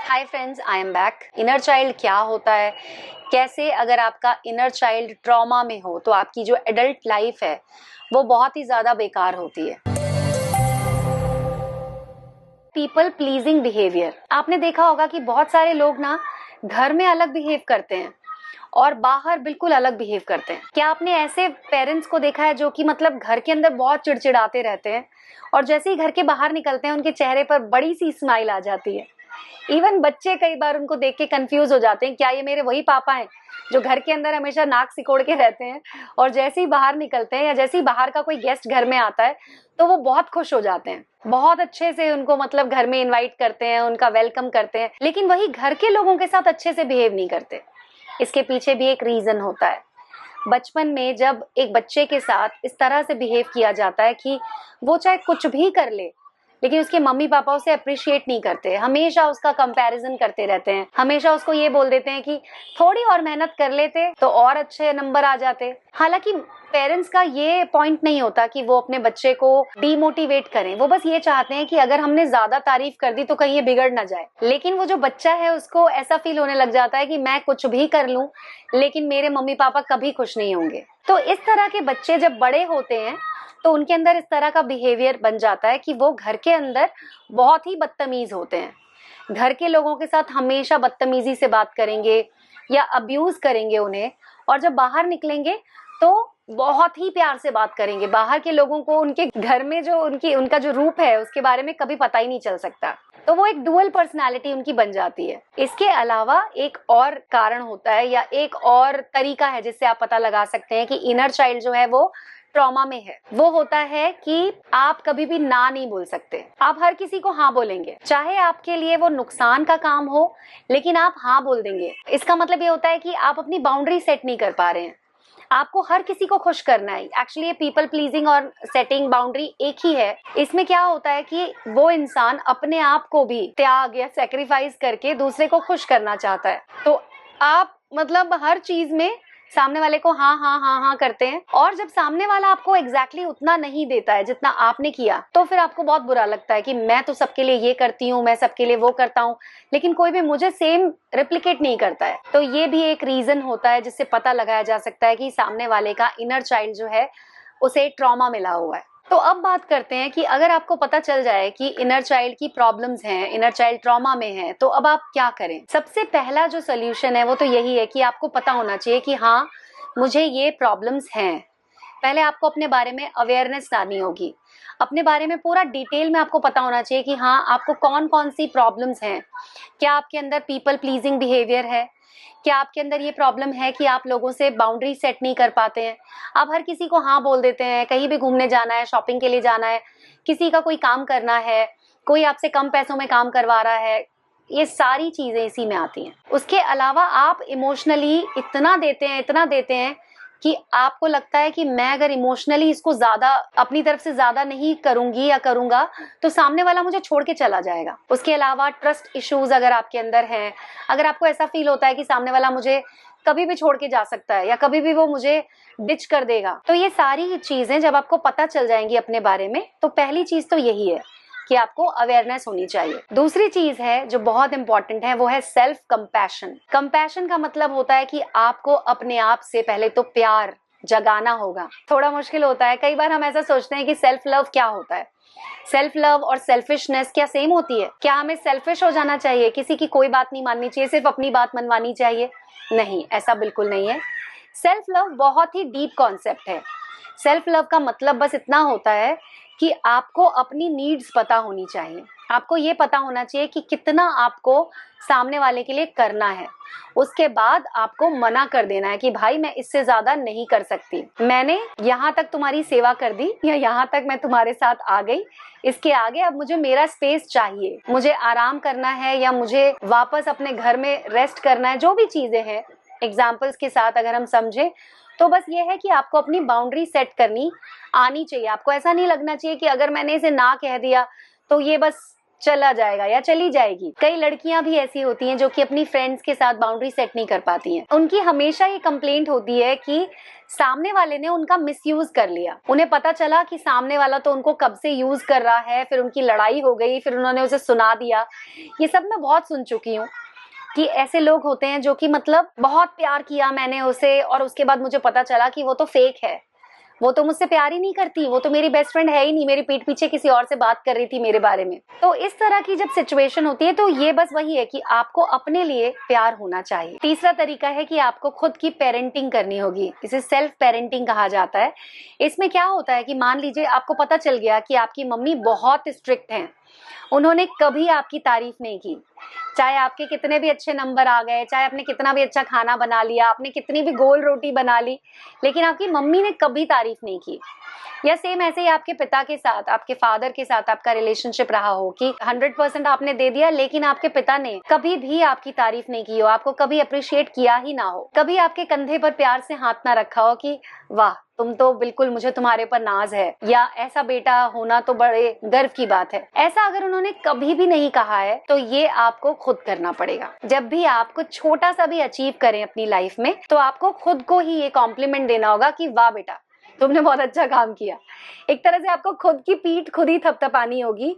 Hi friends, I am back. Inner child क्या होता है, कैसे अगर आपका इनर चाइल्ड ट्रॉमा में हो तो आपकी जो एडल्ट लाइफ है वो बहुत ही ज़्यादा बेकार होती है। पीपल प्लीजिंग बिहेवियर, आपने देखा होगा कि बहुत सारे लोग ना घर में अलग बिहेव करते हैं और बाहर बिल्कुल अलग बिहेव करते हैं। क्या आपने ऐसे पेरेंट्स को देखा है जो कि मतलब घर के अंदर बहुत चिड़चिड़ाते रहते हैं और जैसे ही घर के बाहर निकलते हैं उनके चेहरे पर बड़ी सी स्माइल आ जाती है। इवन बच्चे कई बार उनको देख के कंफ्यूज हो जाते हैं, क्या ये मेरे वही पापा हैं जो घर के अंदर हमेशा नाक सिकोड़ के रहते हैं और जैसे ही बाहर निकलते हैं या जैसे ही बाहर का कोई गेस्ट घर में आता है तो वो बहुत खुश हो जाते हैं, बहुत अच्छे से उनको मतलब घर में इनवाइट करते हैं, उनका वेलकम करते हैं, लेकिन वही घर के लोगों के साथ अच्छे से बिहेव नहीं करते। इसके पीछे भी एक रीजन होता है। बचपन में जब एक बच्चे के साथ इस तरह से बिहेव किया जाता है कि वो चाहे कुछ भी कर ले लेकिन उसके मम्मी पापा उसे अप्रिशिएट नहीं करते, हमेशा उसका कंपैरिजन करते रहते हैं, हमेशा उसको ये बोल देते हैं कि थोड़ी और मेहनत कर लेते तो और अच्छे नंबर आ जाते। हालांकि पेरेंट्स का ये पॉइंट नहीं होता कि वो अपने बच्चे को डीमोटिवेट करें, वो बस ये चाहते हैं कि अगर हमने ज्यादा तारीफ कर दी तो कहीं ये बिगड़ ना जाए। लेकिन वो जो बच्चा है उसको ऐसा फील होने लग जाता है कि मैं कुछ भी कर लूं लेकिन मेरे मम्मी पापा कभी खुश नहीं होंगे। तो इस तरह के बच्चे जब बड़े होते हैं तो उनके अंदर इस तरह का बिहेवियर बन जाता है कि वो घर के अंदर बहुत ही बदतमीज होते हैं। घर के लोगों के साथ हमेशा बदतमीजी से बात करेंगे या अब्यूज करेंगे उन्हें, और जब बाहर निकलेंगे तो बहुत ही प्यार से बात करेंगे। बाहर के लोगों को उनके घर में जो उनका जो रूप है उसके बारे में कभी पता ही नहीं चल सकता। तो वो एक डुअल पर्सनालिटी उनकी बन जाती है। इसके अलावा एक और कारण होता है या एक और तरीका है जिससे आप पता लगा सकते हैं कि इनर चाइल्ड जो है वो ट्रॉमा में है। वो होता है कि आप कभी भी ना नहीं बोल सकते, आप हर किसी को हाँ बोलेंगे, चाहे आपके लिए वो नुकसान का काम हो लेकिन आप हाँ बोल देंगे। इसका मतलब ये होता है कि आप अपनी बाउंड्री सेट नहीं कर पा रहे हैं, आपको हर किसी को खुश करना है। एक्चुअली ये पीपल प्लीजिंग और सेटिंग बाउंड्री एक ही है। इसमें क्या होता है कि वो इंसान अपने आप को भी त्याग या सेक्रीफाइस करके दूसरे को खुश करना चाहता है। तो आप मतलब हर चीज में सामने वाले को हाँ हाँ हाँ हाँ करते हैं, और जब सामने वाला आपको एग्जैक्टली उतना नहीं देता है जितना आपने किया तो फिर आपको बहुत बुरा लगता है कि मैं तो सबके लिए ये करती हूँ, मैं सबके लिए वो करता हूँ, लेकिन कोई भी मुझे सेम रेप्लिकेट नहीं करता है। तो ये भी एक रीजन होता है जिससे पता लगाया जा सकता है कि सामने वाले का इनर चाइल्ड जो है उसे ट्रॉमा मिला हुआ है। तो अब बात करते हैं कि अगर आपको पता चल जाए कि इनर चाइल्ड की प्रॉब्लम्स हैं, इनर चाइल्ड ट्रॉमा में है, तो अब आप क्या करें। सबसे पहला जो सोल्यूशन है वो तो यही है कि आपको पता होना चाहिए कि हाँ मुझे ये प्रॉब्लम्स हैं। पहले आपको अपने बारे में अवेयरनेस लानी होगी, अपने बारे में पूरा डिटेल में आपको पता होना चाहिए कि हाँ आपको कौन कौन सी प्रॉब्लम्स हैं। क्या आपके अंदर पीपल प्लीजिंग बिहेवियर है, क्या आपके अंदर ये प्रॉब्लम है कि आप लोगों से बाउंड्री सेट नहीं कर पाते हैं, आप हर किसी को हाँ बोल देते हैं, कहीं भी घूमने जाना है, शॉपिंग के लिए जाना है, किसी का कोई काम करना है, कोई आपसे कम पैसों में काम करवा रहा है, ये सारी चीजें इसी में आती हैं। उसके अलावा आप इमोशनली इतना देते हैं कि आपको लगता है कि मैं अगर इमोशनली इसको ज्यादा अपनी तरफ से ज्यादा नहीं करूंगी या करूंगा तो सामने वाला मुझे छोड़ के चला जाएगा। उसके अलावा ट्रस्ट इश्यूज अगर आपके अंदर हैं, अगर आपको ऐसा फील होता है कि सामने वाला मुझे कभी भी छोड़ के जा सकता है या कभी भी वो मुझे डिच कर देगा, तो ये सारी चीजें जब आपको पता चल जाएंगी अपने बारे में तो पहली चीज तो यही है कि आपको अवेयरनेस होनी चाहिए। दूसरी चीज है जो बहुत इंपॉर्टेंट है वो है सेल्फ कंपैशन। कंपैशन का मतलब होता है कि आपको अपने आप से पहले तो प्यार जगाना होगा। थोड़ा मुश्किल होता है, कई बार हम ऐसा सोचते हैं कि सेल्फ लव क्या होता है। सेल्फ लव और सेल्फिशनेस क्या सेम होती है? क्या हमें सेल्फिश हो जाना चाहिए, किसी की कोई बात नहीं माननी चाहिए, सिर्फ अपनी बात मनवानी चाहिए? नहीं, ऐसा बिल्कुल नहीं है। सेल्फ लव बहुत ही डीप कॉन्सेप्ट है। सेल्फ लव का मतलब बस इतना होता है कि आपको अपनी नीड्स पता होनी चाहिए, आपको ये पता होना चाहिए कि कितना आपको सामने वाले के लिए करना है। उसके बाद आपको मना कर देना है कि भाई मैं इससे ज्यादा नहीं कर सकती, मैंने यहाँ तक तुम्हारी सेवा कर दी या यहाँ तक मैं तुम्हारे साथ आ गई, इसके आगे अब मुझे मेरा स्पेस चाहिए, मुझे आराम करना है या मुझे वापस अपने घर में रेस्ट करना है। जो भी चीजें हैं एग्जाम्पल्स के साथ अगर हम समझें तो बस ये है कि आपको अपनी बाउंड्री सेट करनी आनी चाहिए। आपको ऐसा नहीं लगना चाहिए कि अगर मैंने इसे ना कह दिया तो ये बस चला जाएगा या चली जाएगी। कई लड़कियां भी ऐसी होती हैं जो कि अपनी फ्रेंड्स के साथ बाउंड्री सेट नहीं कर पाती हैं। उनकी हमेशा ये कंप्लेंट होती है कि सामने वाले ने उनका मिसयूज कर लिया। उन्हें पता चला कि सामने वाला तो उनको कब से यूज कर रहा है, फिर उनकी लड़ाई हो गई, फिर उन्होंने उसे सुना दिया। ये सब मैं बहुत सुन चुकी हूँ कि ऐसे लोग होते हैं जो कि मतलब बहुत प्यार किया मैंने उसे और उसके बाद मुझे पता चला कि वो तो फेक है, वो तो मुझसे प्यार ही नहीं करती, वो तो मेरी बेस्ट फ्रेंड है ही नहीं, मेरी पीठ पीछे किसी और से बात कर रही थी मेरे बारे में। तो इस तरह की जब सिचुएशन होती है तो ये बस वही है कि आपको अपने लिए प्यार होना चाहिए। तीसरा तरीका है कि आपको खुद की पेरेंटिंग करनी होगी। इसे सेल्फ पेरेंटिंग कहा जाता है। इसमें क्या होता है कि मान लीजिए आपको पता चल गया कि आपकी मम्मी बहुत स्ट्रिक्ट हैं, उन्होंने कभी आपकी तारीफ नहीं की, चाहे आपके कितने भी अच्छे नंबर आ गए, चाहे आपने कितना भी अच्छा खाना बना लिया, आपने कितनी भी गोल रोटी बना ली, लेकिन आपकी मम्मी ने कभी तारीफ नहीं की। या सेम ऐसे ही आपके पिता के साथ, आपके फादर के साथ आपका रिलेशनशिप रहा हो कि 100% आपने दे दिया, लेकिन आपके पिता ने कभी भी आपकी तारीफ नहीं की हो, आपको कभी अप्रिशिएट किया ही ना हो, कभी आपके कंधे पर प्यार से हाथ ना रखा हो कि वाह तुम तो बिल्कुल, मुझे तुम्हारे पर नाज है, या ऐसा बेटा होना तो बड़े गर्व की बात है। ऐसा अगर उन्होंने कभी भी नहीं कहा है तो ये आपको खुद करना पड़ेगा। जब भी आप कुछ छोटा सा भी अचीव करें अपनी लाइफ में तो आपको खुद को ही ये कॉम्प्लीमेंट देना होगा कि वाह बेटा तुमने बहुत अच्छा काम किया। एक तरह से आपको खुद की पीठ खुद ही थपथपानी होगी।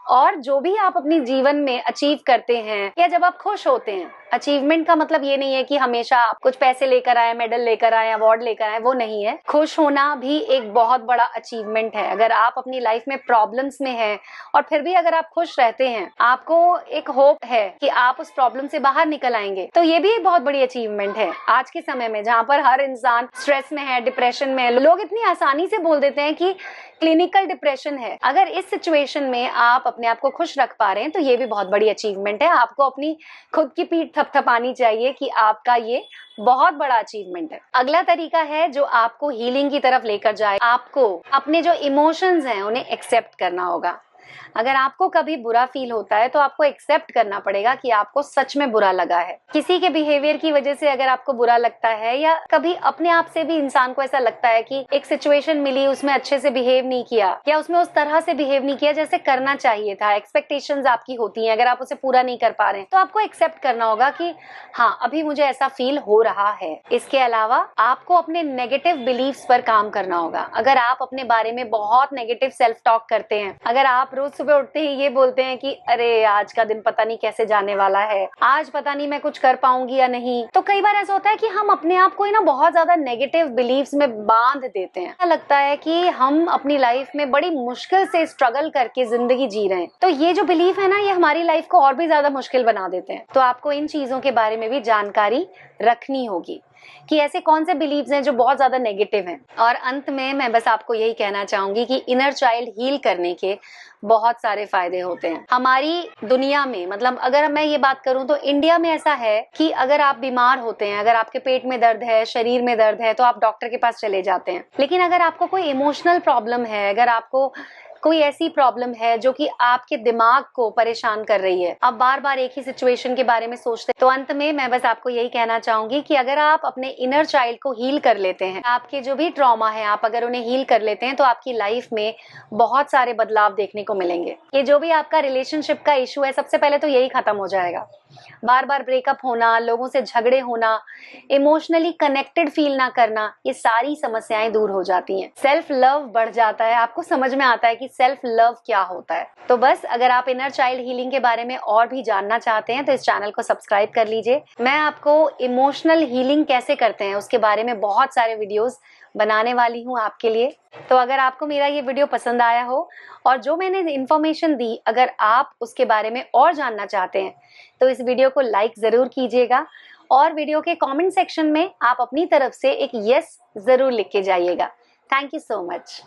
और जो भी आप अपनी जीवन में अचीव करते हैं या जब आप खुश होते हैं, अचीवमेंट का मतलब ये नहीं है कि हमेशा आप कुछ पैसे लेकर आए, मेडल लेकर आए, अवार्ड लेकर आए, वो नहीं है। खुश होना भी एक बहुत बड़ा अचीवमेंट है। अगर आप अपनी लाइफ में प्रॉब्लम्स में हैं और फिर भी अगर आप खुश रहते हैं, आपको एक होप है कि आप उस प्रॉब्लम से बाहर निकल आएंगे, तो ये भी एक बहुत बड़ी अचीवमेंट है। आज के समय में जहाँ पर हर इंसान स्ट्रेस में है, डिप्रेशन में है, लोग इतनी आसानी से बोल देते हैं कि क्लिनिकल डिप्रेशन है। अगर इस सिचुएशन में आप अपने आप को खुश रख पा रहे हैं तो ये भी बहुत बड़ी अचीवमेंट है। आपको अपनी खुद की पीठ थपथपानी चाहिए कि आपका ये बहुत बड़ा अचीवमेंट है। अगला तरीका है जो आपको हीलिंग की तरफ लेकर जाए। आपको अपने जो इमोशंस हैं उन्हें एक्सेप्ट करना होगा। अगर आपको कभी बुरा फील होता है तो आपको एक्सेप्ट करना पड़ेगा कि आपको सच में बुरा लगा है। किसी के बिहेवियर की वजह से अगर आपको बुरा लगता है, या कभी अपने आप से भी इंसान को ऐसा लगता है कि एक सिचुएशन मिली, उसमें अच्छे से बिहेव नहीं किया या उसमें उस तरह से बिहेव नहीं किया जैसे करना चाहिए था, एक्सपेक्टेशंस आपकी होती हैं, अगर आप उसे पूरा नहीं कर पा रहे हैं तो आपको एक्सेप्ट करना होगा कि हाँ अभी मुझे ऐसा फील हो रहा है। इसके अलावा आपको अपने नेगेटिव बिलीव्स पर काम करना होगा। अगर आप अपने बारे में बहुत नेगेटिव सेल्फ टॉक करते हैं, अगर आप रोज सुबह उठते ही ये बोलते हैं कि अरे आज का दिन पता नहीं कैसे जाने वाला है, आज पता नहीं मैं कुछ कर पाऊंगी या नहीं, तो कई बार ऐसा होता है कि हम अपने आप को ना बहुत ज्यादा नेगेटिव बिलीव्स में बांध देते हैं। ऐसा लगता है कि हम अपनी लाइफ में बड़ी मुश्किल से स्ट्रगल करके जिंदगी जी रहे हैं। तो ये जो बिलीफ है ना, ये हमारी लाइफ को और भी ज्यादा मुश्किल बना देते हैं। तो आपको इन चीजों के बारे में भी जानकारी रखनी होगी कि ऐसे कौन से बिलीव्स हैं जो बहुत ज्यादा नेगेटिव हैं। और अंत में मैं बस आपको यही कहना चाहूंगी कि इनर चाइल्ड हील करने के बहुत सारे फायदे होते हैं। हमारी दुनिया में, मतलब अगर मैं ये बात करूं तो इंडिया में ऐसा है कि अगर आप बीमार होते हैं, अगर आपके पेट में दर्द है, शरीर में दर्द है, तो आप डॉक्टर के पास चले जाते हैं। लेकिन अगर आपको कोई इमोशनल प्रॉब्लम है, अगर आपको कोई ऐसी प्रॉब्लम है जो कि आपके दिमाग को परेशान कर रही है, आप बार बार एक ही सिचुएशन के बारे में सोचते हैं, तो अंत में मैं बस आपको यही कहना चाहूंगी कि अगर आप अपने इनर चाइल्ड को हील कर लेते हैं, आपके जो भी ट्रॉमा है आप अगर उन्हें हील कर लेते हैं, तो आपकी लाइफ में बहुत सारे बदलाव देखने को मिलेंगे। ये जो भी आपका रिलेशनशिप का इशू है, सबसे पहले तो यही खत्म हो जाएगा। बार बार ब्रेकअप होना, लोगों से झगड़े होना, इमोशनली कनेक्टेड फील ना करना, ये सारी समस्याएं दूर हो जाती हैं। सेल्फ लव बढ़ जाता है, आपको समझ में आता है कि सेल्फ लव क्या होता है। तो बस अगर आप इनर चाइल्ड हीलिंग के बारे में और भी जानना चाहते हैं तो इस चैनल को सब्सक्राइब कर लीजिए। मैं आपको इमोशनल हीलिंग कैसे करते हैं उसके बारे में बहुत सारे वीडियोस बनाने वाली हूँ आपके लिए। तो अगर आपको मेरा ये वीडियो पसंद आया हो और जो मैंने इन्फॉर्मेशन दी, अगर आप उसके बारे में और जानना चाहते हैं तो इस वीडियो को लाइक जरूर कीजिएगा और वीडियो के कमेंट सेक्शन में आप अपनी तरफ से एक यस जरूर लिख के जाइएगा। Thank you so much.